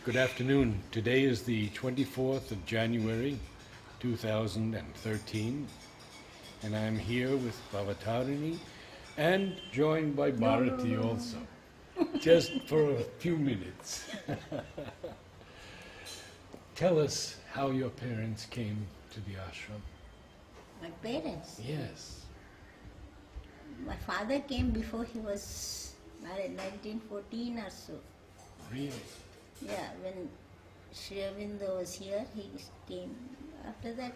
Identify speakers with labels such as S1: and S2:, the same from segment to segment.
S1: Good afternoon. Today is the 24th of January, 2013, and I'm here with Bhavatarani and joined by Bharati also, just for a few minutes. Tell us how your parents came to the ashram.
S2: My parents.
S1: Yes.
S2: My father came before he was married, 1914 or so.
S1: Really?
S2: Yeah, when Sri Aurobindo was here, he came. After that,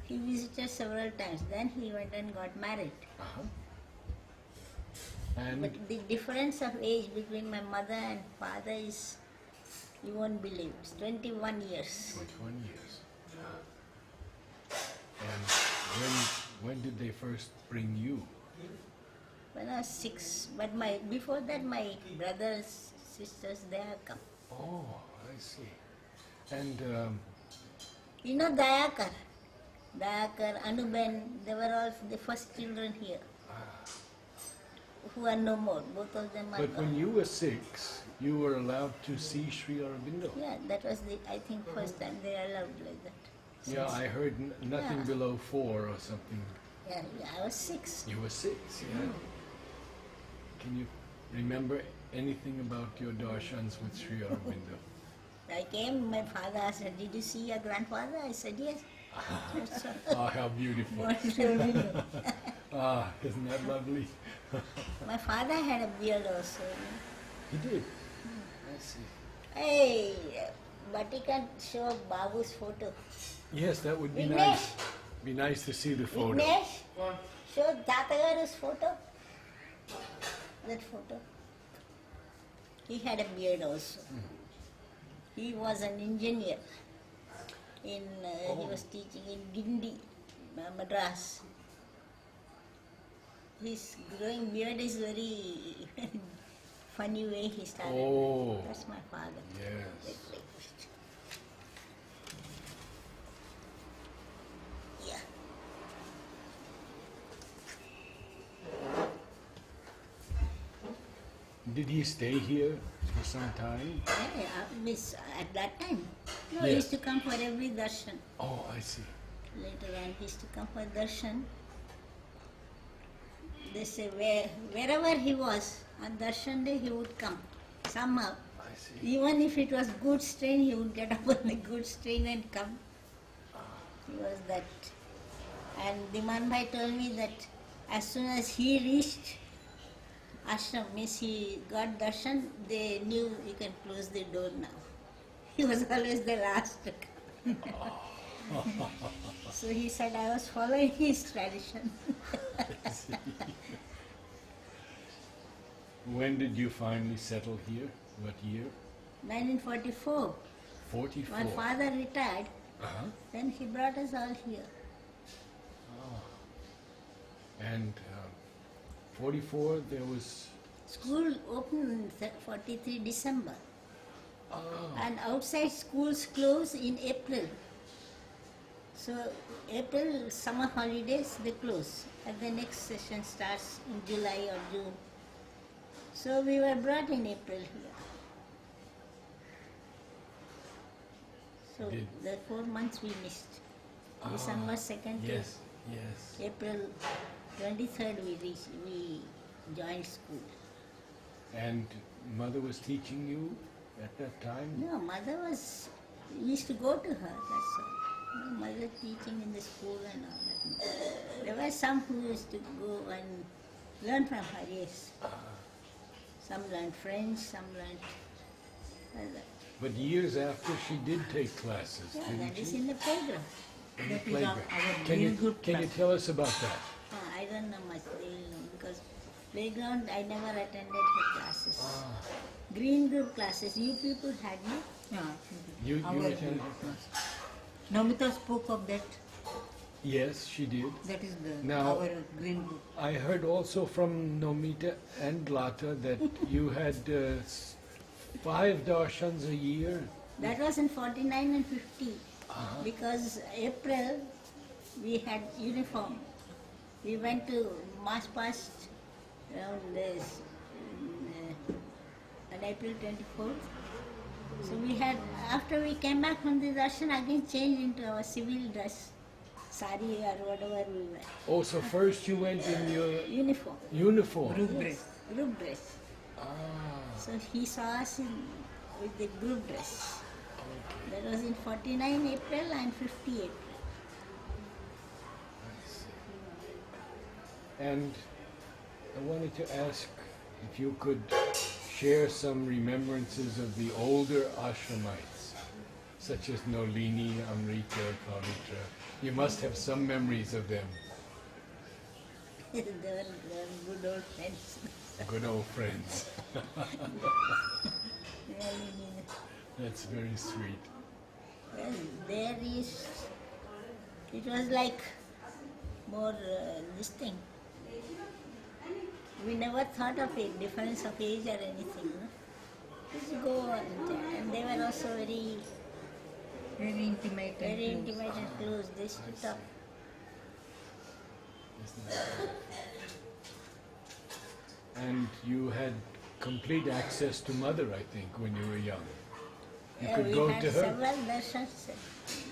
S2: he visited several times. Then he went and got married.
S1: Uh-huh. And
S2: But the difference of age between my mother and father is, you won't believe, it's 21 years.
S1: 21 years. And when did they first bring you?
S2: When I was 6. But before that, my brothers, sisters, they have come.
S1: Oh, I see. And
S2: You know Dayakar, Anuben, they were all the first children here, who are no more. Both of them are
S1: but
S2: gone.
S1: when you were 6, you were allowed to see Sri Aurobindo.
S2: Yeah, that was I think, first time they are allowed like that.
S1: Yeah, I heard nothing
S2: Yeah.
S1: below 4 or something.
S2: Yeah, I was 6.
S1: You were 6, yeah. Can you remember anything about your darshans with Sri Aurobindo?
S2: I came, my father asked, did you see your grandfather? I said, yes.
S1: Ah, how beautiful. Ah, isn't that lovely?
S2: My father had a beard also.
S1: He did. I see.
S2: Hey, but he can show Babu's photo.
S1: Yes, that would be
S2: Vignesh.
S1: nice. Be nice to see the photo.
S2: Vignesh, show Tatagaru's photo. That photo. He had a beard also. He was an engineer. He was teaching in Gindi, Madras. His growing beard is very funny way he started.
S1: Oh.
S2: That's my father.
S1: Yes.
S2: Yeah.
S1: Did he stay here for some time?
S2: Miss, at that time, no,
S1: Yes.
S2: he used to come for every darshan.
S1: Oh, I see.
S2: Later on, he used to come for darshan. They say wherever he was, on darshan day he would come. Somehow,
S1: I see.
S2: even if it was goods train, he would get up on the goods train and come. He was that. And Diman Bhai told me that as soon as he reached ashram, means he got darshan, they knew you can close the door now. He was always the last to come. So he said I was following his tradition.
S1: When did you finally settle here? What year?
S2: 1944,
S1: 44.
S2: my father retired,
S1: Uh-huh.
S2: then he brought us all here.
S1: And 44, there was...
S2: School opened in 43 December.
S1: Oh,
S2: And outside schools close in April. So April summer holidays they close and the next session starts in July or June. So we were brought in April here. So
S1: Did-
S2: the 4 months we missed. December 2nd
S1: yes, yes.
S2: to April 23rd we joined school.
S1: And mother was teaching you at that time?
S2: No, mother was, we used to go to her, that's all. No, mother teaching in the school and all that. There were some who used to go and learn from her, yes. Some learned French, some learned like that.
S1: But years after, she did take classes,
S2: Yeah,
S1: didn't
S2: that is
S1: she?
S2: in the playground.
S1: In the
S3: That is
S1: playground.
S3: our
S1: Can you,
S3: green group
S1: can you
S3: class.
S1: tell us about that?
S2: I don't know much, they will know, because playground I never attended her classes. Green group classes, you people had no?
S3: Yeah,
S1: You
S3: our
S1: attended
S3: green
S1: her
S3: group class. Namita spoke of that.
S1: Yes, she did.
S3: That is
S1: Now-
S3: our green group.
S1: I heard also from Nomita and Lata that you had 5 darshans a year.
S2: That was in 49 and 50. Because April we had uniform. We went to March past around this on April 24th. So we had, after we came back from the darshan, again changed into our civil dress, sari or whatever we were.
S1: Oh, so first you went in your
S2: Uniform.
S1: uniform.
S3: Group
S2: Yes,
S3: dress.
S2: group dress.
S1: Ah,
S2: So he saw us with the group dress. That was in 49 April and 50 April.
S1: and I wanted to ask if you could share some remembrances of the older ashramites, such as Nolini, Amrita, Pavitra. You must have some memories of them.
S2: They were good old friends.
S1: Good old friends.
S2: Really,
S1: That's very sweet.
S2: well, there is, it was like more this thing. We never thought of a difference of age or anything. No? Just go and they were also very,
S3: Very intimate. and
S2: very
S3: close.
S2: intimate and close. They used to talk.
S1: Isn't that And you had complete access to Mother, I think, when you were young. You
S2: Yeah,
S1: could
S2: we
S1: go
S2: had
S1: to her.
S2: several darshans.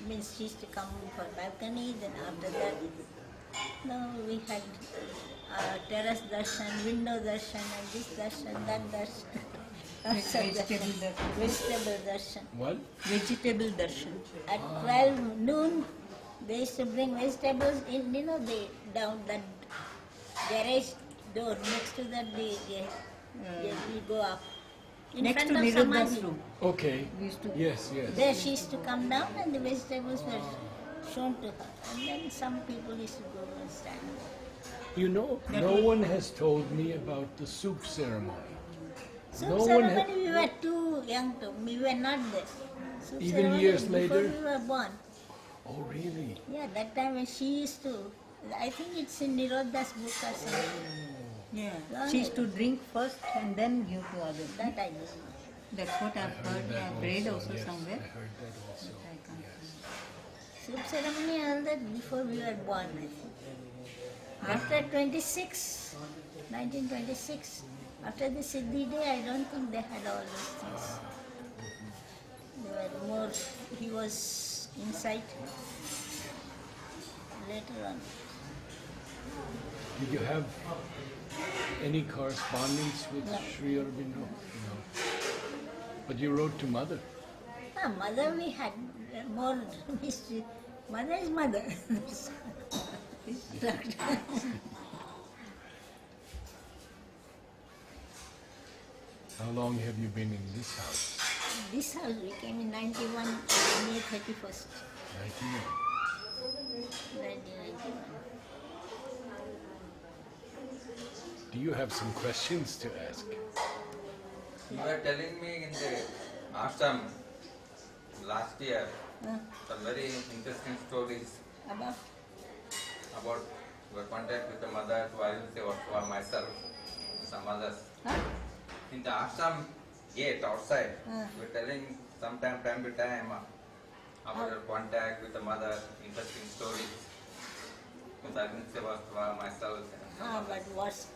S2: Means she used to come for balcony, then after that, no, we had terrace darshan, window darshan, and this darshan, that darshan.
S3: Vegetable darshan.
S2: Vegetable darshan.
S1: What?
S3: Vegetable darshan.
S2: At 12 noon, they used to bring vegetables in, they down that garage door next to that, we go up. In
S3: Next
S2: front
S3: to
S2: of
S3: Niruddha's
S2: Samadhi.
S3: room.
S1: Okay.
S3: We used to
S1: Yes, yes.
S2: There she used to come down and the vegetables were shown to her. And then some people used to go and stand.
S1: You know, no one has told me about the soup ceremony.
S2: So
S1: No one
S2: ceremony,
S1: had-
S2: we were too young to, we were not there. So
S1: Even
S2: ceremony
S1: years
S2: before
S1: later?
S2: we were born.
S1: Oh, really?
S2: Yeah, that time when she used to, I think it's in Nirodha's book or something.
S3: Yeah. She used to drink first and then give to others.
S2: That I don't know.
S3: That's what I've heard. I've read also
S1: yes,
S3: somewhere.
S1: I heard that also.
S3: I can't
S2: Soup ceremony and all that before we were born, I think. After 1926, after the Siddhi day, I don't think they had all those things. They were more, he was inside later on.
S1: Did you have any correspondence with
S2: No.
S1: Sri Aurobindo? No. But you wrote to Mother.
S2: Mother we had more history. Mother is mother.
S1: How long have you been in this house?
S2: This house we came in 91, May 31st,
S1: 19.
S2: 1991.
S1: Do you have some questions to ask?
S4: You were telling me in the ashram last year some very interesting stories
S2: About
S4: about your contact with the mother, so I will say what for myself, some others.
S2: huh?
S4: In the ashram gate outside,
S2: Ah.
S4: you were telling time to time about your contact with the mother, interesting stories. Because I will say what for myself. And some
S2: But
S4: others.
S2: what's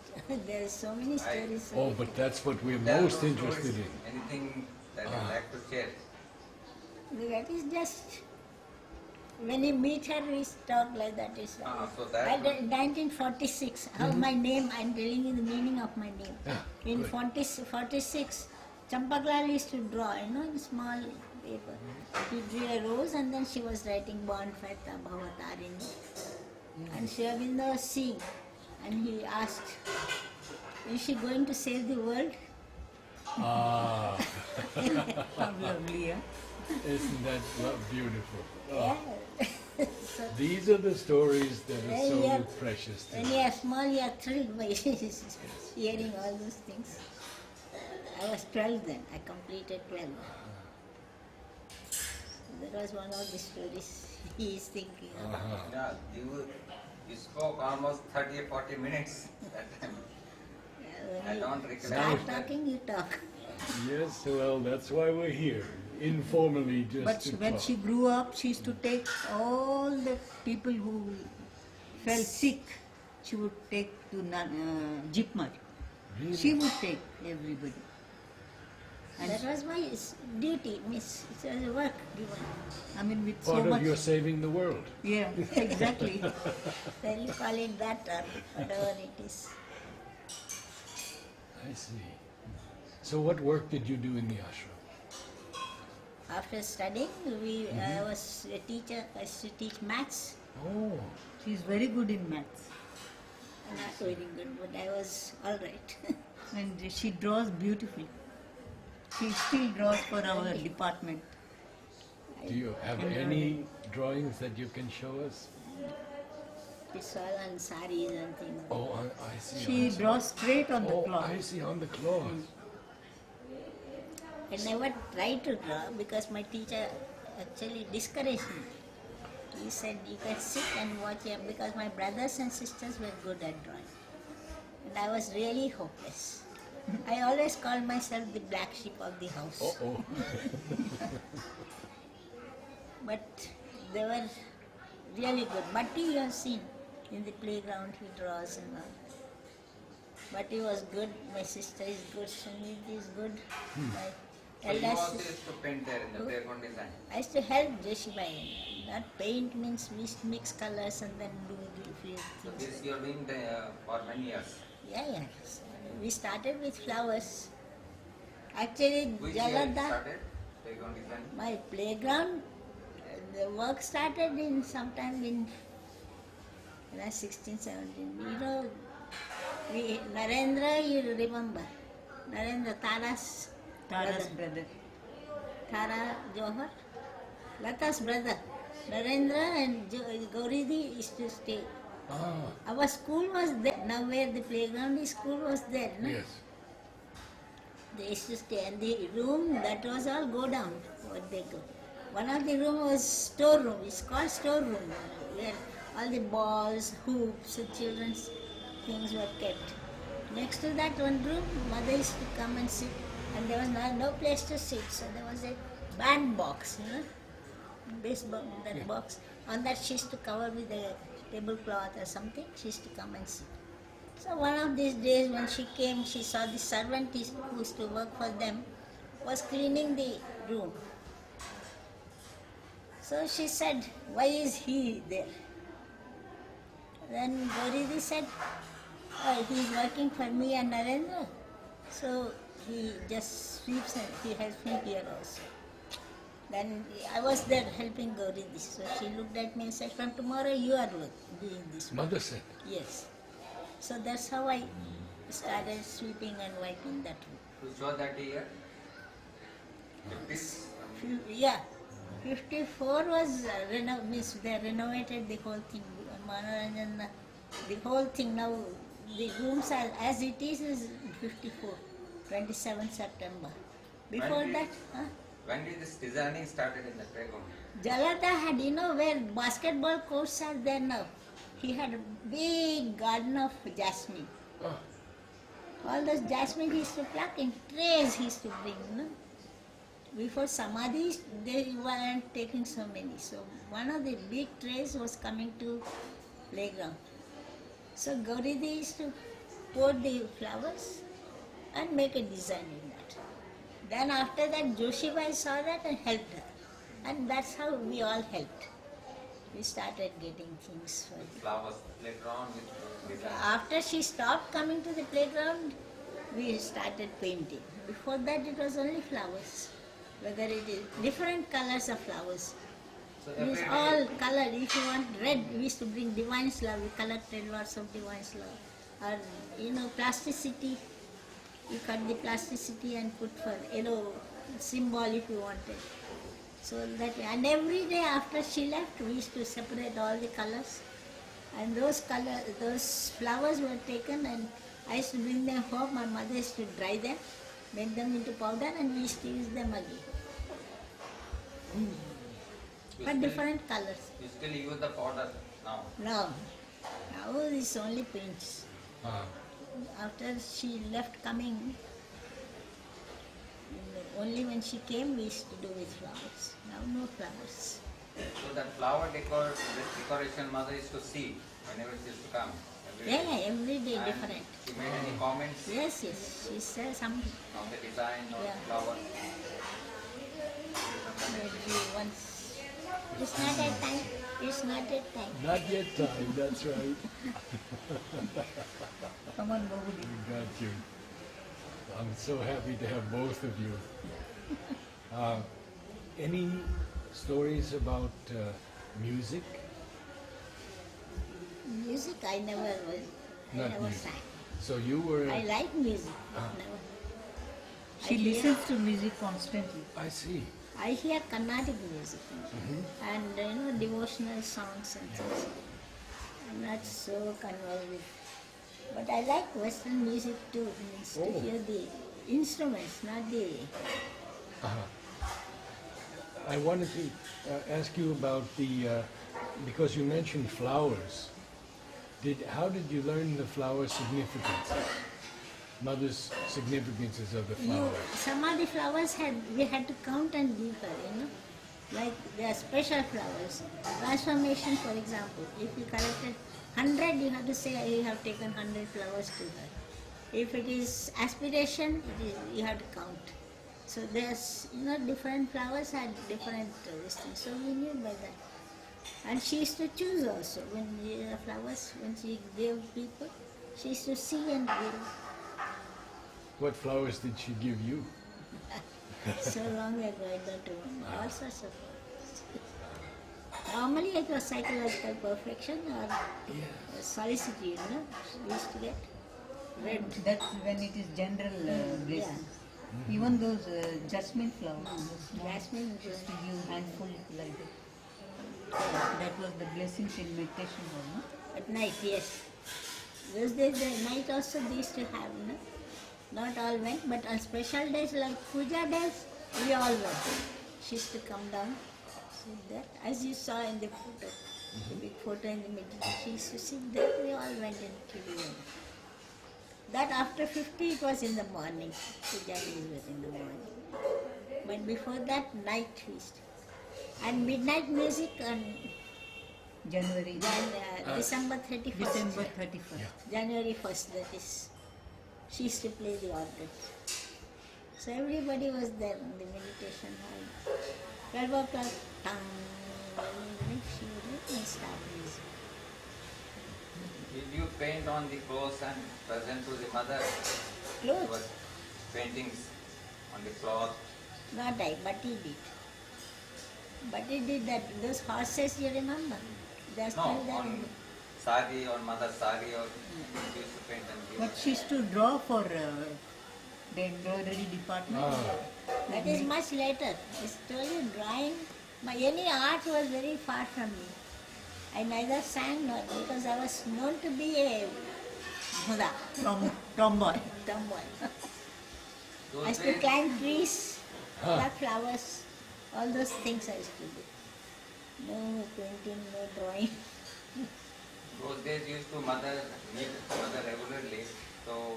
S2: there is so many stories.
S1: Oh, but that's what we're
S4: Tell
S1: most
S4: those
S1: interested
S4: stories.
S1: in.
S4: Anything that you like to share?
S2: That is just when you meet her, we talk like that. Is
S4: So that
S2: 1946. How my name? I'm telling you the meaning of my name.
S1: Yeah,
S2: In
S1: good.
S2: 46, Champaklal used to draw, in small paper. He drew a rose and then she was writing Born Fata Bhavatarani. And Sri Aurobindo was seeing. And he asked, is she going to save the world?
S1: Ah,
S3: How lovely, yeah?
S1: isn't that beautiful?
S2: Yeah. So
S1: These are the stories that are
S2: When
S1: so
S2: you are-
S1: precious to
S2: when
S1: us.
S2: you are small, you are thrilled by hearing all those things. I was 12 then. I completed 12. That was one of the stories he is thinking of.
S1: Uh-huh.
S4: Yeah, you spoke almost 30 or 40 minutes that time.
S2: When
S4: I
S2: you
S4: don't recollect
S2: start
S4: that.
S2: talking, you talk.
S1: Yes, well, that's why we're here, informally just
S3: But
S1: to
S3: when
S1: talk.
S3: she grew up, she used to take all the people who fell sick, she would take to Jipmar.
S1: Really?
S3: She would take everybody. And
S2: That was my duty, miss. It was work given.
S3: I mean, with so
S1: Part
S3: much.
S1: of your saving the world.
S3: Yeah, exactly.
S2: Then you call it that or whatever it is.
S1: I see. So what work did you do in the ashram?
S2: After studying, I was a teacher. I used to teach maths.
S1: Oh,
S3: She's very good in maths.
S2: Not very good, but I was all right.
S3: And she draws beautifully. She still draws for our department.
S1: do you have any drawings that you can show us?
S2: It's all on saris and things.
S1: Oh, I see.
S3: She draws straight on the
S1: Oh,
S3: cloth.
S1: I see, on the cloth.
S2: I never tried to draw because my teacher actually discouraged me. He said you can sit and watch here because my brothers and sisters were good at drawing. And I was really hopeless. I always called myself the black sheep of the house.
S1: Oh,
S2: But they were really good. Bhatti you have seen in the playground, he draws and all. Bhatti was good, my sister is good, Sunit is good. My
S4: So you
S2: elder
S4: also
S2: sister.
S4: used to paint there in the playground design.
S2: I used to help Joshibai. Not paint means we used to mix colors and then do the few
S4: So
S2: things.
S4: this you are doing for many years.
S2: Yeah. So we started with flowers. Actually,
S4: Which year you
S2: Jalada,
S4: started playground design?
S2: my playground, the work started in sometime in 16, 17. You know, Narendra, you remember? Narendra, Tara's
S3: Tara's
S2: brother.
S3: brother.
S2: Tara Johar, Lata's brother. Narendra and Gauridi used to stay.
S1: ah,
S2: Our school was there. Now where the playground is, school was there. No?
S1: yes.
S2: They used to stay. And the room, that was all go down. What they go. One of the room was storeroom. It's called storeroom. Where all the balls, hoops, and children's things were kept. Next to that one room, mother used to come and sit. And there was no place to sit. So there was a band box, you know. This that box. On that she used to cover with a tablecloth or something. She used to come and sit. So one of these days when she came, she saw the servant who used to work for them was cleaning the room. So she said, why is he there? Then Gauridi said, oh, he is working for me and Narendra. So he just sweeps and he helps me here also. Then I was there helping Gauridi. So she looked at me and said, from tomorrow you are doing this.
S1: Mother said.
S2: Yes. So that's how I started sweeping and wiping that room.
S4: To show that year? 50s?
S2: Yeah. 54 was means they renovated the whole thing. Manoranjan, the whole thing now, the rooms are as it is 54, 27 September. Before
S4: When did-
S2: that, huh?
S4: When did this designing started in the playground?
S2: Jalata had, you know, where basketball courts are there now. He had a big garden of jasmine.
S1: Ah,
S2: All those jasmine he used to pluck in trays he used to bring, you know. Before Samadhi, they weren't taking so many. So one of the big trays was coming to playground. So Gauridi used to pour the flowers and make a design in that. Then after that, Joshibai saw that and helped her. And that's how we all helped. We started getting things for the
S4: Flowers, playground with design.
S2: after she stopped coming to the playground, we started painting. Before that, it was only flowers. Whether it is different colors of flowers.
S4: So
S2: It
S4: every
S2: was
S4: day,
S2: all colored. If you want red, we used to bring Divine's Love. We collected lots of Divine's Love. Or, you know, plasticity. You cut the plasticity and put for yellow symbol if you wanted. So that, and every day after she left, we used to separate all the colors. And those flowers were taken and I used to bring them home. My mother used to dry them, make them into powder, and we used to use them again.
S4: you
S2: But
S4: still-
S2: different colors.
S4: You still use the powder now.
S2: Now it's only paints.
S1: ah.
S2: After she left coming, only when she came we used to do with flowers. Now no flowers.
S4: So that flower decoration mother used to see whenever she used to come. Every
S2: Yeah,
S4: day.
S2: yeah, every day
S4: And
S2: different.
S4: she made any comments
S2: Yes, yes, she says something.
S4: on the design or
S2: Yeah.
S4: flower?
S2: Maybe once. It's not at time. It's not at time.
S1: Not yet time, that's right.
S3: Come on, Babudi.
S1: Got you. I'm so happy to have both of you. Any stories about music?
S2: Music, I never was. I
S1: Not
S2: never
S1: music.
S2: sang.
S1: So you were.
S2: I like music.
S1: Ah.
S2: Never.
S3: She
S2: I hear-
S3: listens to music constantly.
S1: I see.
S2: I hear Carnatic music
S1: Mhm.
S2: and devotional songs and things. I'm not so conversed with, but I like Western music too. Means to
S1: Oh.
S2: hear the instruments, not the.
S1: I wanted to ask you about the because you mentioned flowers. How did you learn the flower significance? Mother's significances of the
S2: You,
S1: flowers.
S2: some of the flowers we had to count and give her. Like there are special flowers. Transformation, for example, if you collected 100, you have to say you have taken 100 flowers to her. If it is aspiration, you have to count. So there's, different flowers had different this thing. So we knew by that. And she used to choose also when the flowers, when she gave people, she used to see and give.
S1: What flowers did she give you?
S2: So long ago, I don't remember. All sorts of flowers. Normally it was psychological perfection or solicitude, we used to get red.
S3: That's when it is general blessing. Even those jasmine flowers, the small,
S2: Jasmine,
S3: just to give handful like that. That was the blessings in meditation hall, no?
S2: at night, yes. Those days, the night also they used to have, Not all went, but on special days like puja days, we all went. She used to come down, sit there, as you saw in the photo, the big photo in the middle. She used to sit there, we all went into the room. That after 50, it was in the morning. Puja days was in the morning. But before that, night feast. And midnight music on
S3: January,
S2: December 31st.
S3: December 31st.
S2: January 1st, that is. She used to play the organ. So everybody was there in the meditation hall. 12 o'clock, she would start music.
S4: Did you paint on the clothes and present to the mother? There was
S2: Clothes?
S4: paintings on the cloth.
S2: Not I, but he did. But he did that. Those horses, you remember? They're still
S4: No,
S2: there.
S4: on sari or mother's sari or she used to paint and give.
S3: But she used to draw for the embroidery department.
S2: That is much later. I told you, drawing, any art was very far from me. I neither sang nor, because I was known to be a
S3: Tomboy.
S2: tomboy. I
S4: Those
S2: used to
S4: days,
S2: climb trees, pluck flowers, all those things I used to do. No painting, no drawing.
S4: those days used to meet mother regularly. So,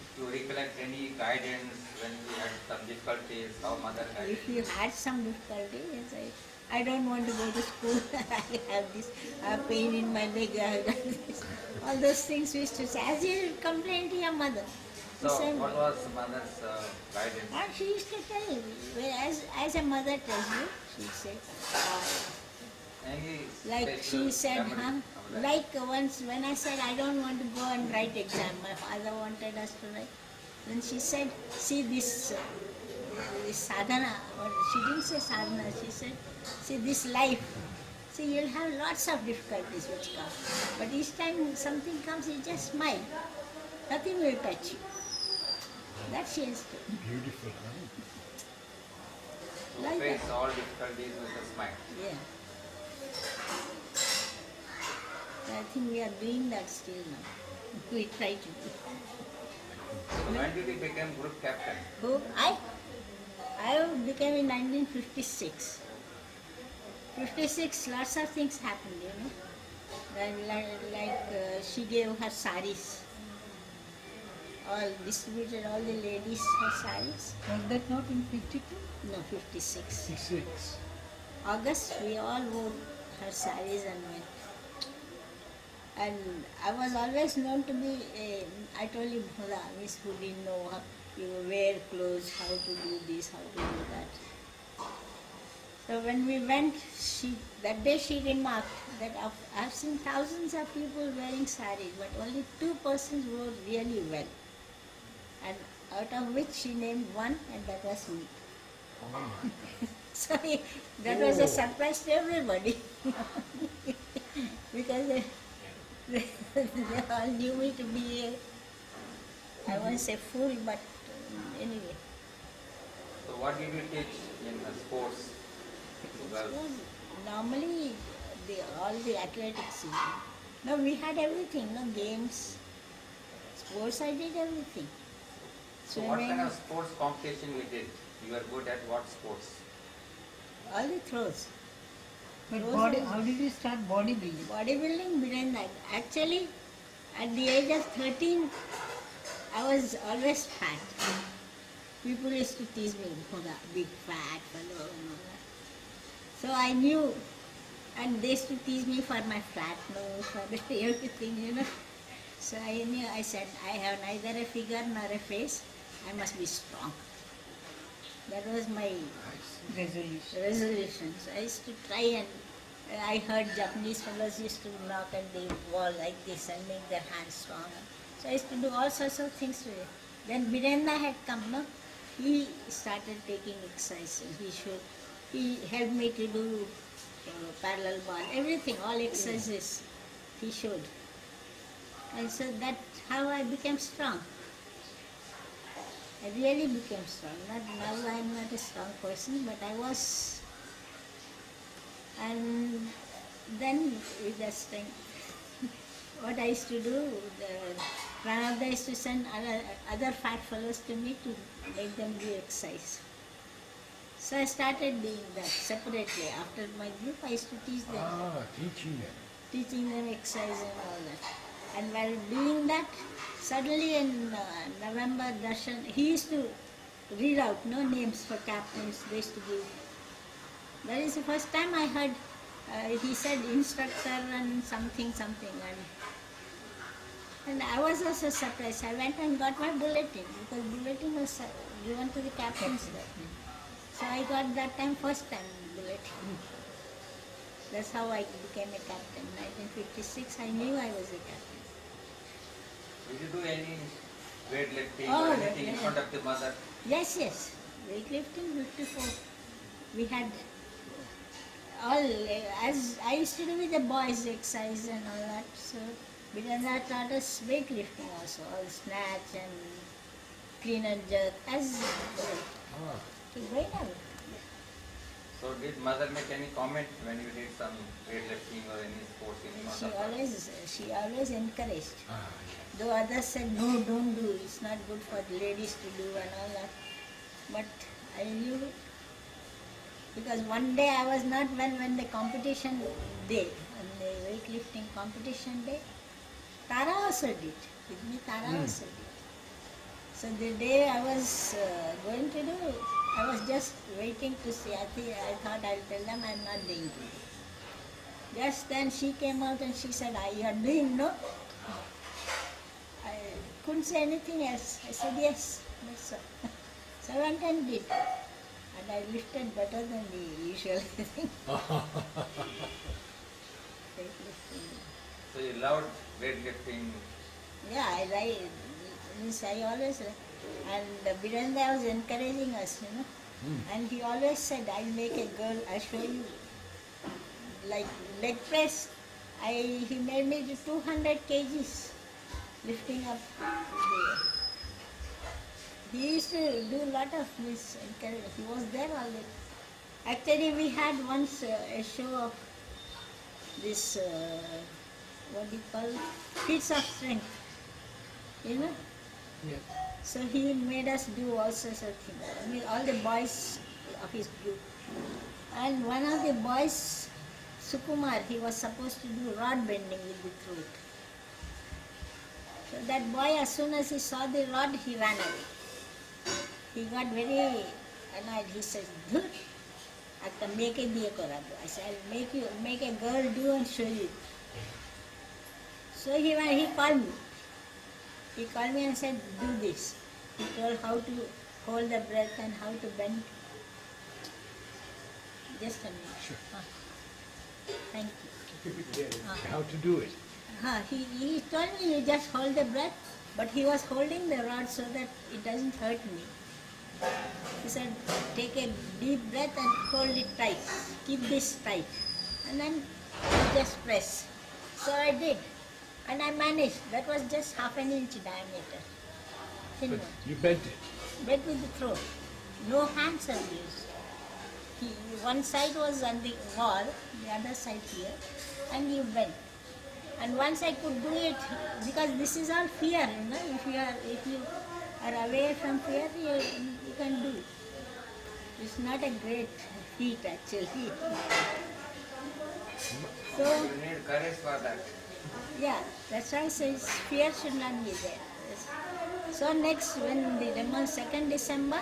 S4: if you recollect any guidance when you had some difficulties, how mother guided
S2: If you had some difficulty, yes, I don't want to go to school, I have this pain in my leg, I have this. All those things we used to say, as you complain to your mother. The
S4: So,
S2: same
S4: what
S2: way.
S4: was mother's guidance?
S2: And she used to tell you, as a mother tells you, she said,
S4: Any
S2: like
S4: special
S2: she said,
S4: memory of that?
S2: like once when I said I don't want to go and write exam, my father wanted us to write. Then she said, see this sadhana, or she didn't say sadhana, she said, see this life. See, you'll have lots of difficulties which come. But each time something comes, you just smile. Nothing will touch you. That she has to.
S1: Beautiful, huh?
S4: To
S2: Like
S4: face
S2: that.
S4: all difficulties with a smile.
S2: Yeah. I think we are doing that still now. We try to do.
S4: So when did you become group captain?
S2: Who? I became in 1956. 56, lots of things happened, Then she gave her saris. Distributed all the ladies her saris.
S3: Was that not in 52?
S2: No, 56.
S1: 56.
S2: August, we all wore her saris and went. And I was always known to be, I told you, Miss who didn't know how you wear clothes, how to do this, how to do that. So when we went, that day she remarked that I've seen thousands of people wearing saris, but only 2 persons wore really well. And out of which she named one, and that was me. So that was a surprise to everybody. Because they all knew me to be I won't say fool, but anyway.
S4: So what did you teach in sports to girls?
S2: Normally, all the athletics. No, we had everything. No games, sports. I did everything.
S4: So what kind of sports competition you did? You were good at what sports?
S2: All the throws.
S3: But
S2: Throws and-
S3: how did you start bodybuilding?
S2: Bodybuilding began that. Actually, at the age of 13, I was always fat. People used to tease me for the big fat fellow and all that. So I knew, and they used to tease me for my flat nose, for everything. So I knew, I said, I have neither a figure nor a face, I must be strong. That was my resolution. So I used to try, and I heard Japanese fellows used to knock at the wall like this and make their hands stronger. So I used to do all sorts of things to it. Then Birendra had come, no? He started taking exercises. He helped me to do parallel ball, everything, all exercises he showed. And so that's how I became strong. I really became strong. Now I am not a strong person, but I was. And then with the strength, what I used to do, Pranabda used to send other fat fellows to me to make them do exercise. So I started doing that separately. After my group, I used to teach them. Teaching them exercise and all that. And while doing that, suddenly in November, Darshan, he used to read out names for captains. They used to give. That is the first time I heard. He said instructor and something. And I was also surprised. I went and got my bulletin, because bulletin was given to the captains there. So I got that time, first time bulletin. That's how I became a captain. 1956, I knew I was a captain.
S4: Did you do any weightlifting
S2: Oh,
S4: or anything in
S2: yeah.
S4: front of the mother?
S2: Yes. Weightlifting, 54. We had all, as I used to do with the boys, exercise and all that. So Birendra taught us weightlifting also, all snatch and clean and jerk, as to bring up.
S4: So did mother make any comment when you did some weightlifting or any sports in front of her?
S2: She always encouraged. Though others said, no, don't do, it's not good for the ladies to do and all that. But I knew it. Because one day I was not well when the competition day, when the weightlifting competition day, Tara also did. With me, Tara also did. So the day I was going to do, I was just waiting to see. I thought I'll tell them I'm not doing it. Just then she came out and she said, you are doing, no? I couldn't say anything else. I said, yes. That's all. So I went and did. And I lifted better than the usual thing.
S4: So you loved weightlifting.
S2: Yeah, I always, and Birendra was encouraging us, and he always said, I'll make a girl, I'll show you, like leg press, he made me do 200 kgs, lifting up. He used to do a lot of this, he was there all the time. Actually, we had once a show of this, what do you call it, feats of strength,
S1: Yeah.
S2: So he made us do all sorts of things. I mean, all the boys of his group. And one of the boys, Sukumar, he was supposed to do rod bending with the throat. So that boy, as soon as he saw the rod, he ran away. He got very annoyed. He said, "Dhur, Akka make diye koradu. I said, I'll make a girl do and show you. So he called me. He called me and said, do this. He told how to hold the breath and how to bend. Just a minute.
S1: Sure.
S2: Thank you.
S1: How to do it.
S2: He told me you just hold the breath, but he was holding the rod so that it doesn't hurt me. He said, take a deep breath and hold it tight. Keep this tight. And then you just press. So I did. And I managed. That was just half an inch diameter. Thin
S1: But
S2: one.
S1: you bent it.
S2: Bent with the throat. No hands are used. One side was on the wall, the other side here, and you bent. And once I could do it, because this is all fear, If you are away from fear, you can do it. It's not a great feat actually. So
S4: You need courage for that.
S2: yeah, that's why I say fear should not be there. Yes. So next, when the demo 2nd December,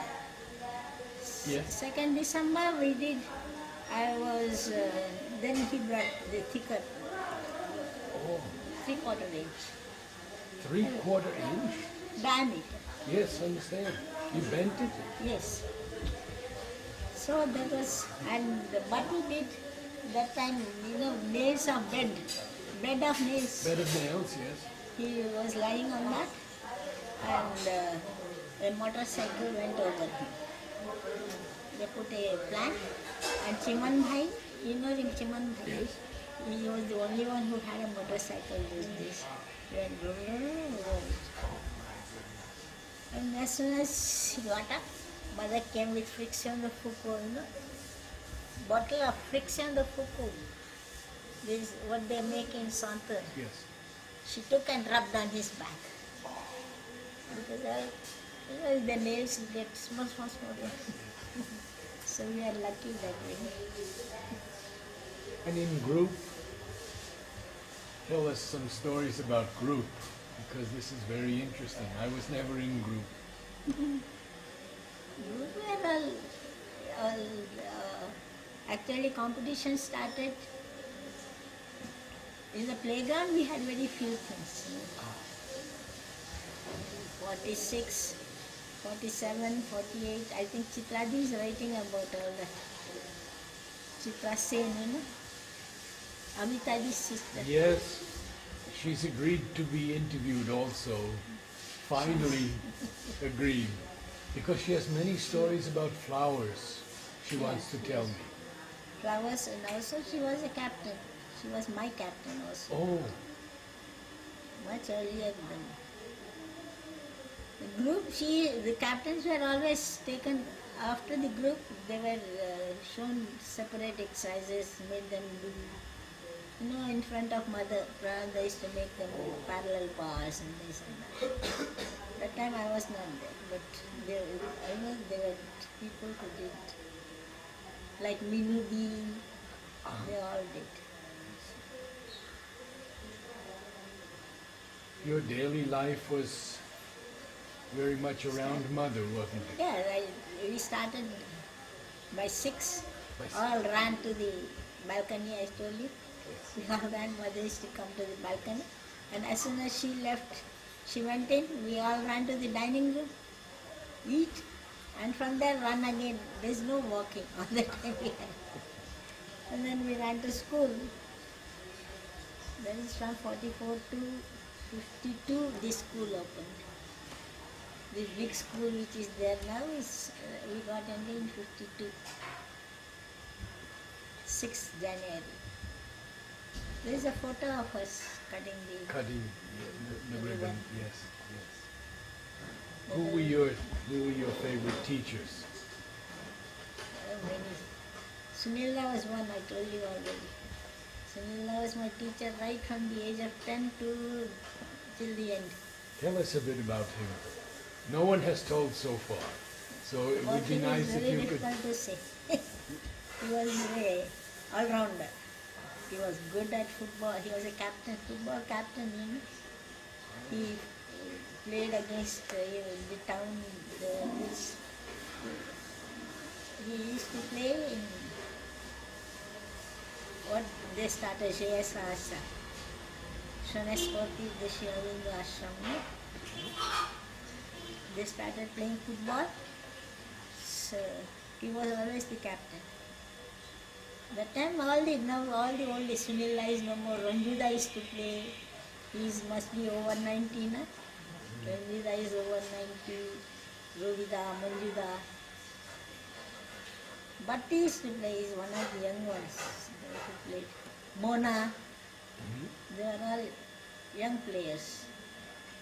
S1: Yes.
S2: 2nd December we did, then he brought the thicker,
S1: Oh,
S2: 3/4 inch
S1: 3/4 inch?
S2: diameter.
S1: Yes, understand. You bent it?
S2: Yes. So that was, and but he did that time, nails of bed of nails.
S1: Bed of nails, yes.
S2: He was lying on that, and a motorcycle went over him. They put a plank, and Chiman Bhai, you know him, Chiman Bhai?
S1: Yes.
S2: He was the only one who had a motorcycle those days. He went vroom, vroom, vroom. And as soon as he got up, mother came with friction the Foucault, bottle of friction the Foucault. This is what they make in Santur.
S1: Yes.
S2: She took and rubbed on his back. Because the nails get small. So we are lucky that way.
S1: And in group, tell us some stories about group, because this is very interesting. I was never in group.
S2: We were actually competition started in the playground. We had very few things. 46, 47, 48. I think Chitradi is writing about all that. Chitra Sen, Amitadi's sister.
S1: Yes, she's agreed to be interviewed also. Finally agreed. Because she has many stories about flowers she wants to tell me.
S2: Flowers, and also she was a captain. She was my captain also.
S1: Oh,
S2: Much earlier than the group. The captains were always taken after the group. They were shown separate exercises, made them do. In front of Mother, they used to make them do parallel bars and this and that. That time I was not there, but there were people who did, like Minudi. They all did.
S1: your daily life was very much around Mother, wasn't it?
S2: Yeah, we started by 6.
S1: By 6.
S2: All ran to the balcony, I told you. We all ran, Mother used to come to the balcony. And as soon as she left, she went in, we all ran to the dining room, eat, and from there run again. There's no walking all the time we had. And then we ran to school. That is from 44 to 52, this school opened. This big school which is there now is, we got ended in 52. 6th January. There is a photo of us cutting the...
S1: Cutting the ribbon, yes, yes. Who were your favorite teachers?
S2: Many. Sunila was one, I told you already. Sunila was my teacher right from the age of 10 till the end.
S1: Tell us a bit about him. No one has told so far, so it would be nice if you could...
S2: Very difficult to say. He was an all-rounder. He was good at football. He was a captain, football captain, He played against the town. He used to play in what they started, Shreya Sahasra. Shonespoti, the Shivalinga Ashram. No? They started playing football. So he was always the captain. That time all the old Sunila is no more. Ranjuda used to play. He must be over 90 now. Ranjuda is over 90. Rovida, Manjuda. Bhatti used to play, is one of the young ones who played. Mona, they are all young players.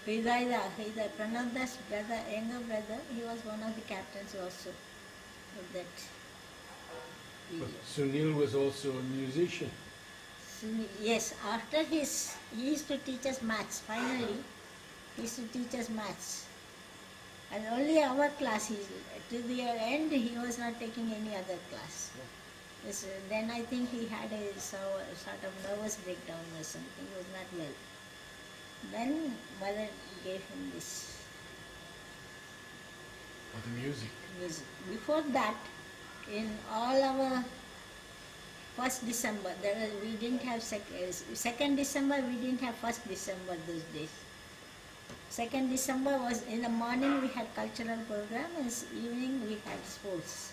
S2: Hridayda, Pranavda's brother, younger brother, he was one of the captains also of that
S1: But
S2: period.
S1: Sunil was also a musician.
S2: Yes, after he used to teach us maths, finally, he used to teach us maths. And only our class, to the end, he was not taking any other class. Yes, then I think he had a sort of nervous breakdown or something, he was not well. Then mother gave him this
S1: For the music.
S2: music. Before that, in all our 1st December, we didn't have 2nd December, we didn't have 1st December those days. 2nd December was in the morning we had cultural program, and evening we had sports.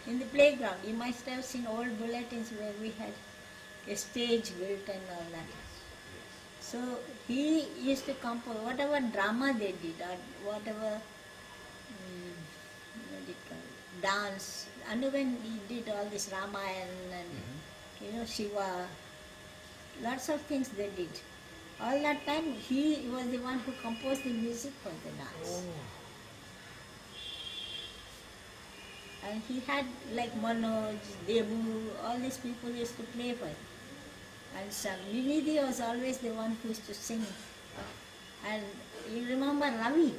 S2: In the playground, you must have seen old bulletins where we had a stage built and all that. So he used to compose whatever drama they did or whatever dance. And when he did all this Ramayana and Shiva, lots of things they did. All that time he was the one who composed the music for the dance. And he had like Manoj, Debu, all these people used to play for him. And Vinidhi was always the one who used to sing. And you remember Ravi?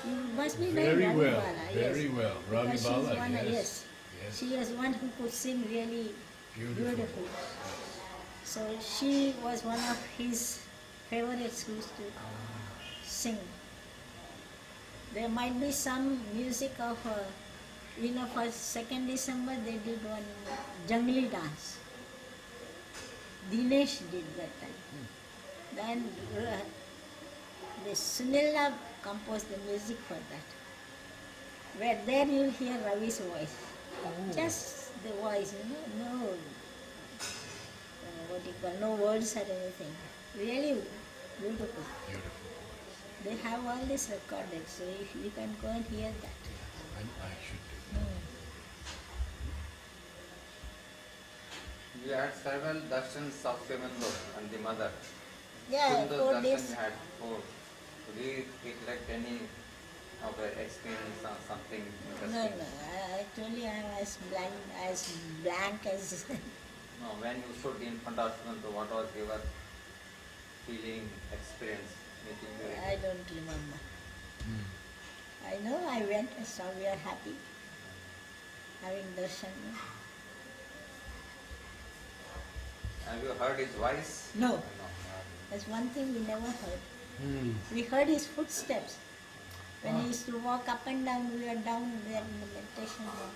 S2: You must be
S1: Very
S2: Ravi
S1: well,
S2: Bala,
S1: very
S2: yes.
S1: well. Ravi
S2: Because
S1: Bala,
S2: she's one,
S1: yes. Yes.
S2: She was one who could sing really
S1: Beautiful.
S2: beautiful. So she was one of his favorites who used to sing. There might be some music of, for 2nd December they did one Jangli dance. Dinesh did that time. Then the Sunila composed the music for that. Where there you'll hear Ravi's voice. Just the voice, no no words or anything. Really beautiful.
S1: Beautiful.
S2: They have all this recorded, so if you can go and hear that.
S1: I should do that.
S4: You had several darshans of Femando and the mother.
S2: Yeah,
S4: In those
S2: 4
S4: darshans
S2: days.
S4: you had 4. Do you recollect any of the experience or something
S2: No,
S4: interesting?
S2: I told you I'm as blank as
S4: No, when you stood in front of Femando, what was your feeling, experience? Anything you
S2: I don't remember. I know I went and saw we are happy having darshan.
S4: Have you heard his voice?
S2: No,
S4: No.
S2: that's one thing we never heard.
S1: Hmm.
S2: We heard his footsteps. When he used to walk up and down, we were down there in the meditation room.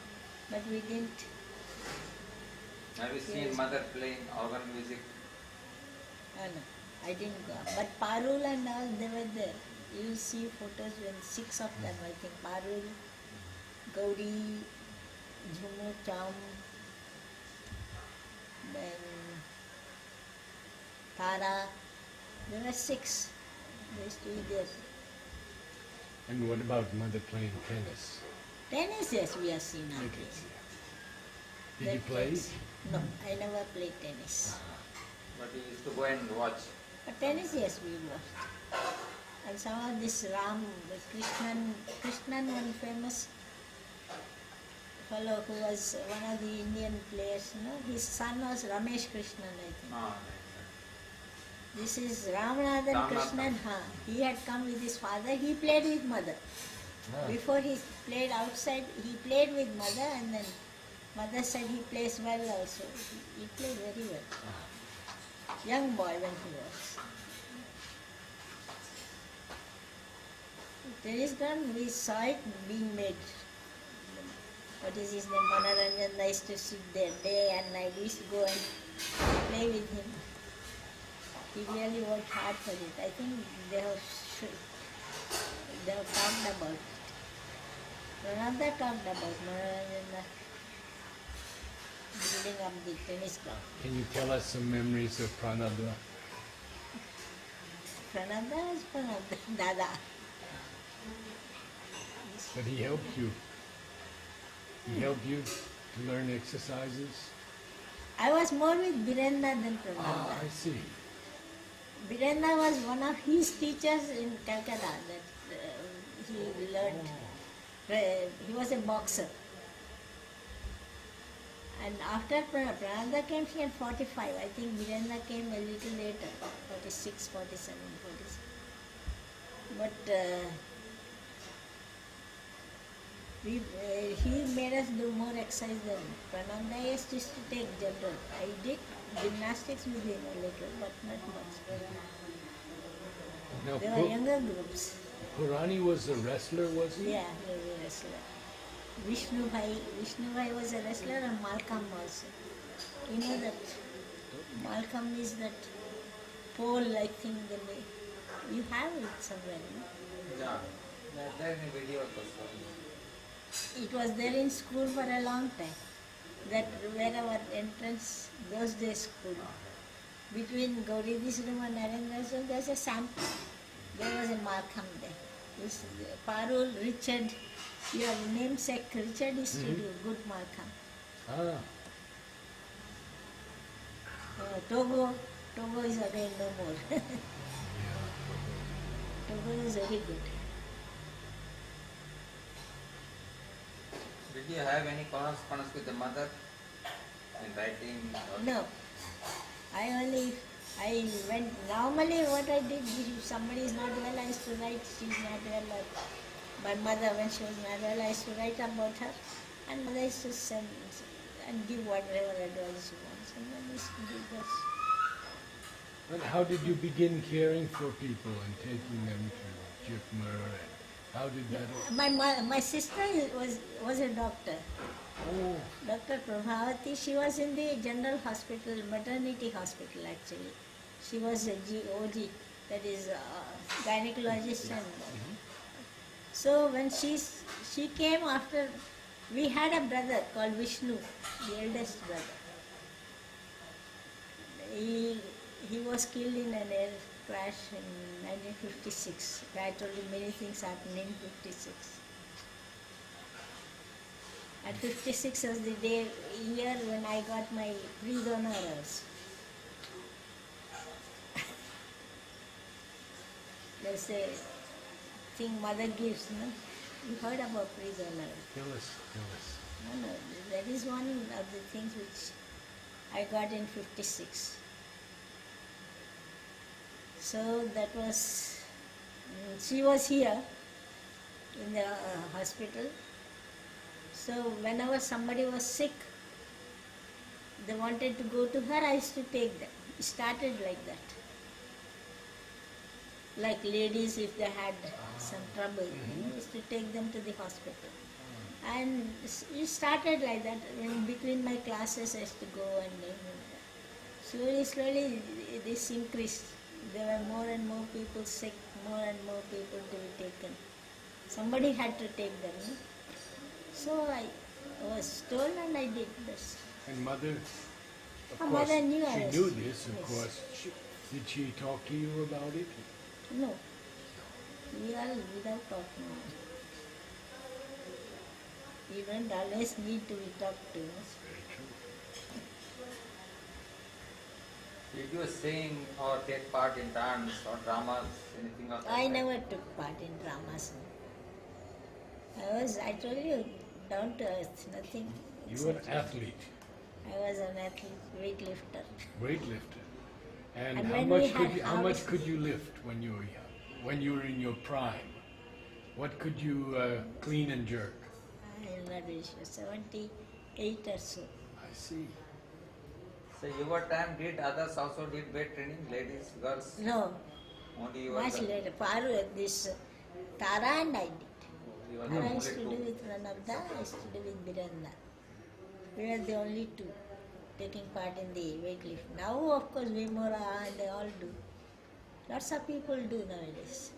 S2: But we didn't.
S4: Have you seen
S2: Yes.
S4: mother playing organ music?
S2: No, I didn't go. But Parul and all, they were there. You see photos when 6 of them, I think. Parul, Gauri, Jhumu, Cham, then Tara. There were 6. They used to be there.
S1: And what about mother playing tennis?
S2: Tennis, yes, we have seen our
S1: Okay.
S2: kids.
S1: Did you
S2: That
S1: play?
S2: kids- No, I never played tennis.
S4: But you used to go and watch.
S2: But tennis, yes, we watched. And some of this Krishnan, one famous fellow who was one of the Indian players, his son was Ramesh Krishnan, I think.
S4: Ah,
S2: This is Ramanathan
S4: Ramanathan.
S2: Krishnan. He had come with his father. He played with mother. Before he played outside, he played with mother, and then mother said he plays well also. He played very well. Young boy when he was. Tennis ground, we saw it being made. what is his name, Manoranjan, I used to sit there day and night. We used to go and play with him. He really worked hard for it. I think they have talked about it. Prananda talked about Manoranjan building up the tennis ground.
S1: Can you tell us some memories of Prananda?
S2: Prananda is Prananda, Dada.
S1: But he helped you. He helped you to learn exercises?
S2: I was more with Birenda than Prananda.
S1: Ah, I see.
S2: Birenda was one of his teachers in Calcutta that he learned. He was a boxer. And after Prananda came, he had 45. I think Birenda came a little later, 46, 47, 46. But he made us do more exercise than Prananda used to take general. I did gymnastics with him a little, but not much.
S1: Now,
S2: There were younger groups.
S1: Purani was a wrestler, was he?
S2: Yeah, he was a wrestler. Vishnu Bhai was a wrestler, and Malcolm also. You know that Malcolm is that pole, I think, you have it somewhere, no?
S4: Yeah, there in a video also.
S2: It was there in school for a long time. That where our entrance, those days school. Between Gauridi's room and Narendra's room, there's a sample. There was a Markham there. This Parul, Richard, your namesake Richard used to do good Markham.
S1: Ah,
S2: Togo is again no more. Togo is very good.
S4: Did you have any correspondence with the mother in writing? Or
S2: No. I went, normally what I did, if somebody is not well, I used to write, she's not well. Or my mother, when she was not well, I used to write about her. And mother used to send and give whatever advice she wants. And then I used to do this.
S1: but how did you begin caring for people and taking them to Jipmer? And how did that?
S2: My sister was a doctor.
S1: Oh,
S2: Dr. Prabhavati, she was in the general hospital, maternity hospital actually. She was a OG, that is gynecologist. And so when she came after, we had a brother called Vishnu, the eldest brother. He was killed in an air crash in 1956. I told you many things happened in 56. At 56 was the year when I got my pre-donors. There's a thing mother gives, no? You heard about pre-donors.
S1: tell us.
S2: No, that is one of the things which I got in 56. So that was, she was here in the hospital. So whenever somebody was sick, they wanted to go to her, I used to take them. It started like that. Like ladies, if they had some trouble, I used to take them to the hospital. And it started like that. In between my classes, I used to go and slowly this increased. There were more and more people sick, more and more people to be taken. Somebody had to take them. No? So I was told and I did this.
S1: And mother, of
S2: Her
S1: course,
S2: mother knew I
S1: she
S2: was-
S1: knew this, of
S2: yes.
S1: course. Did she talk to you about it?
S2: No, we are without talking. You don't always need to be talked to.
S1: Very true.
S4: did you sing or take part in dance or dramas, anything of that?
S2: I
S4: kind?
S2: never took part in dramas. I told you, down to earth, nothing.
S1: You were an
S2: except-
S1: athlete,
S2: I was an athlete, weightlifter.
S1: weightlifter. And,
S2: And
S1: how
S2: when
S1: much
S2: we
S1: could
S2: had
S1: you, how much
S2: harvest-
S1: could you lift when you were young? When you were in your prime? What could you clean and jerk?
S2: I'm not very sure, 78 or so.
S1: I see.
S4: So your time, did others also did weight training, ladies, girls?
S2: No,
S4: Only you were
S2: much
S4: the-
S2: later. This Tara and I did.
S4: He was
S2: And I
S4: the
S2: used to
S4: only
S2: do
S4: two.
S2: with Ranabda, I used to do with Biranda. We were the only two taking part in the weightlifting. Now, of course, Vimora and they all do. Lots of people do nowadays.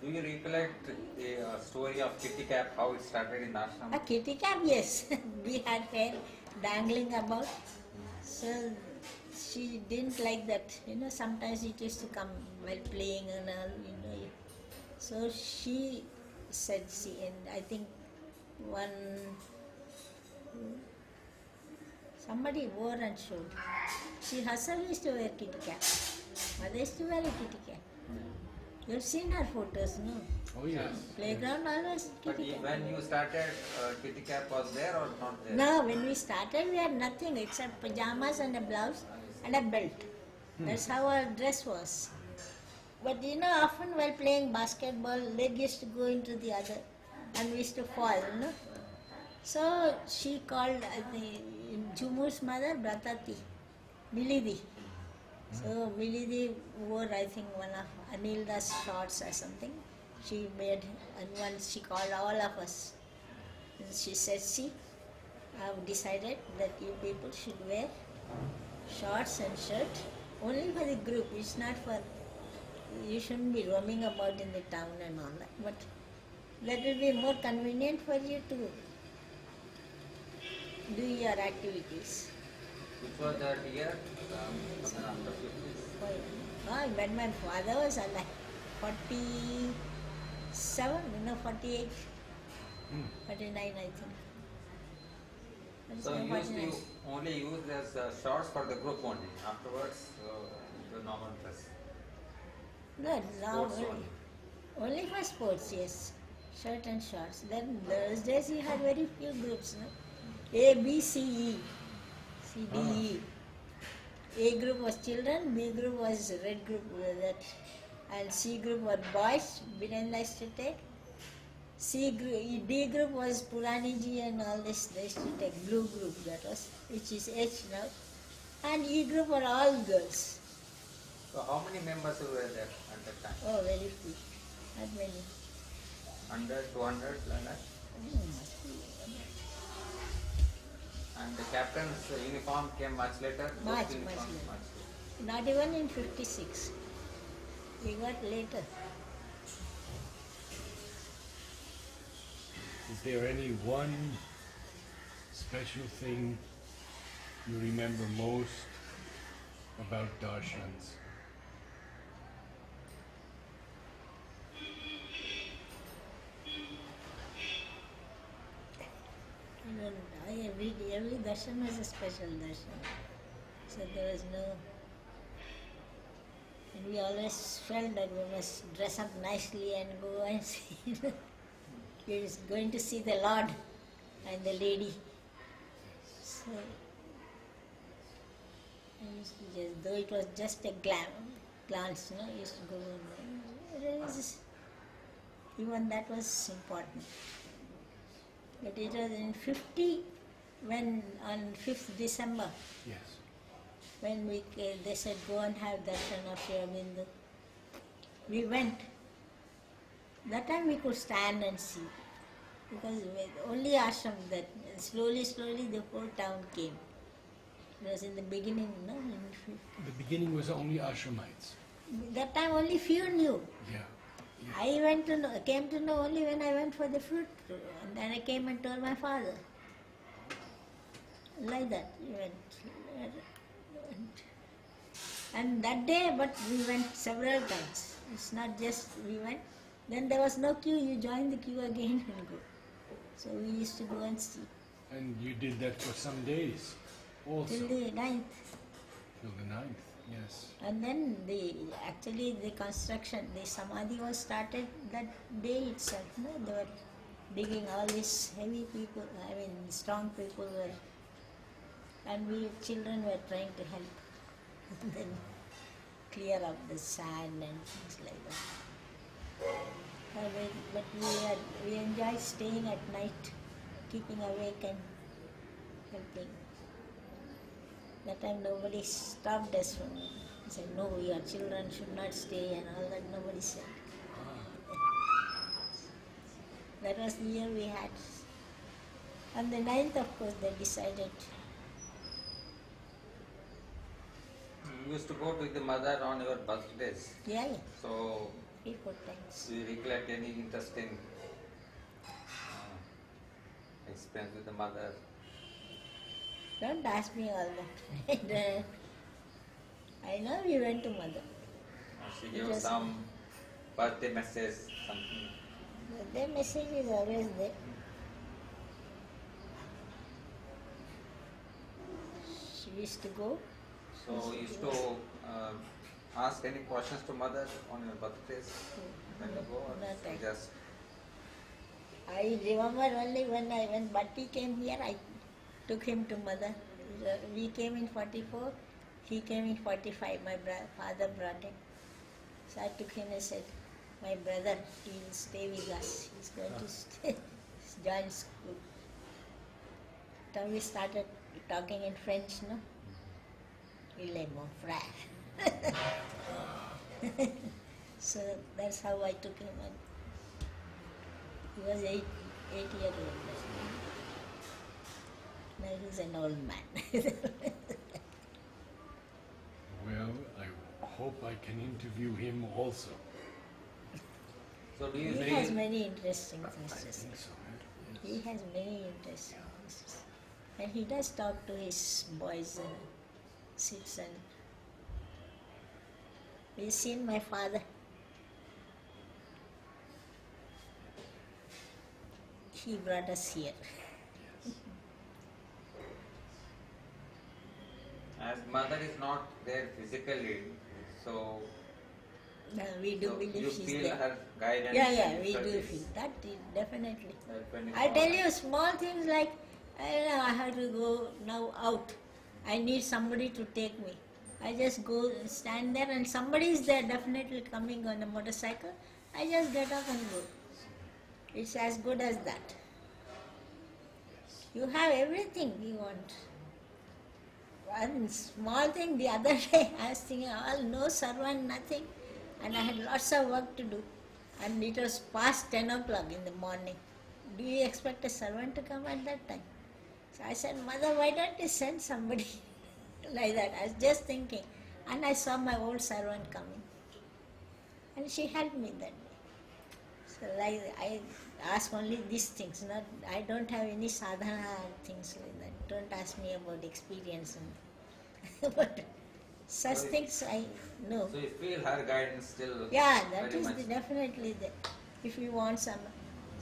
S4: Do you recollect the story of Kitty Cap, how it started in the ashram?
S2: A kitty cat, yes. We had hair dangling about. So she didn't like that. Sometimes it used to come while playing and all. So she said, see, and I think somebody wore and showed. She herself used to wear kitty cap. Mother used to wear a kitty cap. You've seen her photos, no?
S1: Oh yes.
S2: Playground always
S4: But
S2: kitty cap.
S4: when you started, Kitty Cap was there or not there?
S2: No, when we started, we had nothing except pajamas and a blouse and a belt. That's how our dress was. But often while playing basketball, leg used to go into the other and we used to fall, So she called Jumu's mother, Bratati, Milidi. So Milidi wore, I think, one of Anilda's shorts or something. She made, and once she called all of us. And she said, see, I have decided that you people should wear shorts and shirt only for the group. It's not for, you shouldn't be roaming about in the town and all that. But that will be more convenient for you to do your activities.
S4: Which was that year? Somewhere after 50s.
S2: When my father was alive, 47, 48, 49, I think.
S4: So you used to only use as shorts for the group only. Afterwards, the normal dress.
S2: No, now
S4: Sports
S2: only for sports, yes. Shirt and shorts. Then those days you had very few groups, no? A, B, C, E. C, D, E. A group was children, B group was red group, and C group were boys, Birenda used to take. D group was Puraniji and all this, they used to take blue group, that was, which is H now. And E group were all girls.
S4: So how many members were there at that time?
S2: Oh, very few, not many.
S4: 100, 200, like that?
S2: Must be.
S4: And the captain's uniform came much later?
S2: Much,
S4: Post uniform,
S2: much later.
S4: much later.
S2: Not even in 56. We got later.
S1: Is there any one special thing you remember most about darshans?
S2: Every darshan was a special darshan. So there was no. And we always felt that we must dress up nicely and go and see. We're going to see the Lord and the lady. So I used to just, though it was just a glance, I used to go and even that was important. But it was in 50, when on 5th December,
S1: Yes.
S2: when they said go and have darshan of Sri Aurobindo. We went. That time we could stand and see, because only ashram that slowly the whole town came. It was in the beginning, no?
S1: The beginning was only ashramites.
S2: That time only few knew.
S1: Yeah.
S2: I came to know only when I went for the fruit, and then I came and told my father. Like that, we went. And that day, but we went several times. It's not just we went. Then there was no queue, you join the queue again and go. So we used to go and see.
S1: And you did that for some days also.
S2: Till the 9th.
S1: Till the 9th, yes.
S2: And then the construction, the samadhi was started that day itself. No? They were digging, all these heavy people, strong people were, and we children were trying to help. And then clear up the sand and things like that. But we enjoyed staying at night, keeping awake and helping. That time nobody stopped us from said, no, your children should not stay and all that, nobody said. That was the year we had. On the 9th, of course, they decided.
S4: You used to go to the mother on your birthdays.
S2: Yeah, yeah,
S4: So,
S2: 3-4 times.
S4: do you recollect any interesting experience with the mother?
S2: Don't ask me all that. I know we went to mother.
S4: She
S2: It
S4: gave
S2: was-
S4: some birthday message, something.
S2: Their message is always there. She used to go.
S4: So, you used to ask any questions to mother on your birthdays when you go? Or
S2: Not I.
S4: just
S2: I remember only when Bhatti came here, I took him to mother. We came in 44, he came in 45. My father brought him. So I took him and said, my brother, he will stay with us. He's going to stay, join school. Then we started talking in French, no? Il est mon frère. So that's how I took him. And he was eight years old. Now he's an old man.
S1: Well, I hope I can interview him also.
S4: so do you
S2: He
S4: feel
S2: has many interesting
S1: I
S2: things to say.
S1: think so.
S2: He has many interesting things to say. And he does talk to his boys and sits and we've seen my father. He brought us here.
S4: as mother is not there physically, so,
S2: We do
S4: so
S2: believe
S4: you
S2: she's
S4: feel
S2: there.
S4: her guidance?
S2: Yeah,
S4: and
S2: we do
S4: service,
S2: feel that definitely.
S4: when you
S2: I
S4: go
S2: tell
S4: out.
S2: you, small things like I have to go now out. I need somebody to take me. I just go stand there, and somebody is there definitely coming on a motorcycle. I just get up and go. It's as good as that. You have everything you want. One small thing the other day, I was thinking, no servant, nothing, and I had lots of work to do. And it was past 10 o'clock in the morning. Do you expect a servant to come at that time? So I said, Mother, why don't you send somebody like that? I was just thinking. And I saw my old servant coming. And she helped me that day. So like I ask only these things, not I don't have any sadhana things like that. Don't ask me about experience and but such
S4: So
S2: things I know.
S4: So you feel her guidance still
S2: Yeah, that
S4: very
S2: is
S4: much.
S2: definitely there. If you want some,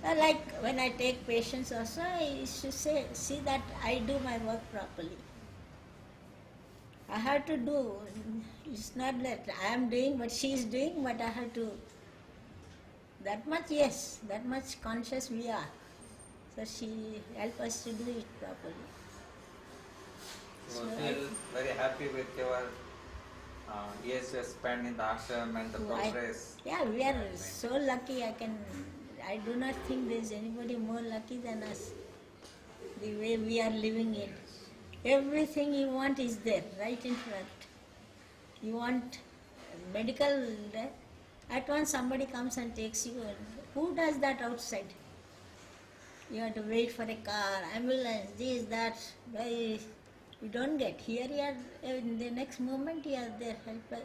S2: like when I take patients also, I should say, see that I do my work properly. I have to do. It's not that I am doing what she is doing, but I have to. That much, yes, that much conscious we are. So she help us to do it properly.
S4: So
S2: So
S4: feel very happy with your years you spent in the ashram and the
S2: So
S4: progress.
S2: Yeah, we are so lucky. I do not think there is anybody more lucky than us. The way we are living it. Everything you want is there, right in front. You want medical, at once somebody comes and takes you. Who does that outside? You have to wait for a car, ambulance, this, that. You don't get. Here you are, in the next moment you are there,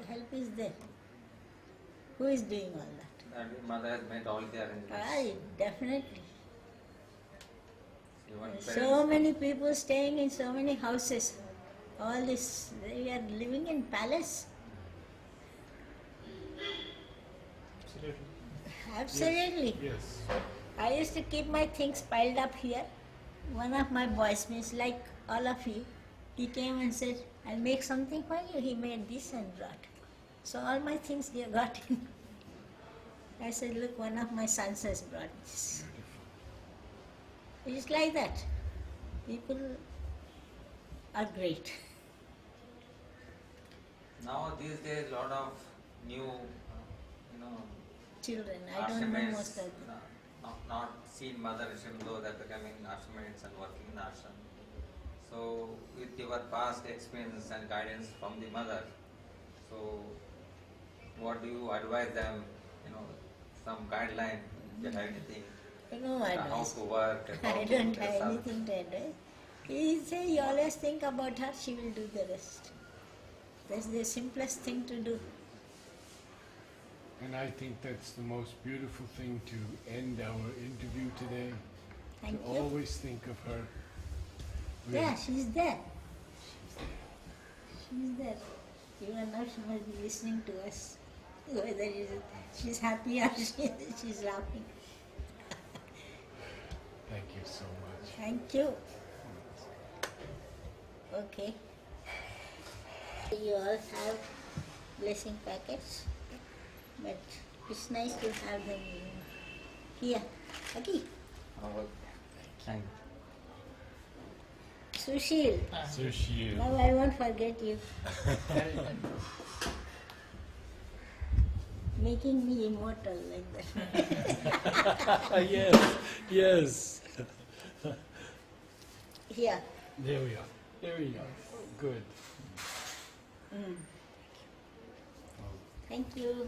S2: help is there. Who is doing all that?
S4: And your mother has made all the arrangements.
S2: Aye, definitely.
S4: Even
S2: So
S4: parents-
S2: many people staying in so many houses. All this, we are living in palace. Absolutely.
S1: Yes.
S2: I used to keep my things piled up here. One of my boys, means like all of you, he came and said, I'll make something for you. He made this and brought. So all my things they got in. I said, look, one of my sons has brought this. It's like that. People are great.
S4: Now these days, lot of new,
S2: Children, I don't know most of them.
S4: not seen mother ashram, though they're becoming ashramites and working in ashram. So, with your past experience and guidance from the mother, so what do you advise them? Some guideline, if you have anything.
S2: No
S4: how
S2: advice.
S4: to work. and how
S2: I
S4: to
S2: don't
S4: dress
S2: have
S4: up.
S2: anything to advise. He say you always think about her, she will do the rest. That's the simplest thing to do.
S1: And I think that's the most beautiful thing to end our interview today.
S2: Thank
S1: To
S2: you.
S1: always think of her.
S2: Yeah, she's there. She's there. Even now she must be listening to us. Whether she's happy or she's laughing.
S1: Thank you so much.
S2: Thank you. Okay. You all have blessing packets, but it's nice to have them here. Okay.
S4: Oh, thank you.
S2: Sushil,
S1: Sushil.
S2: now I won't forget you. Making me immortal like that.
S1: Yes.
S2: Here.
S1: There we are. There we are. Good.
S2: Thank you.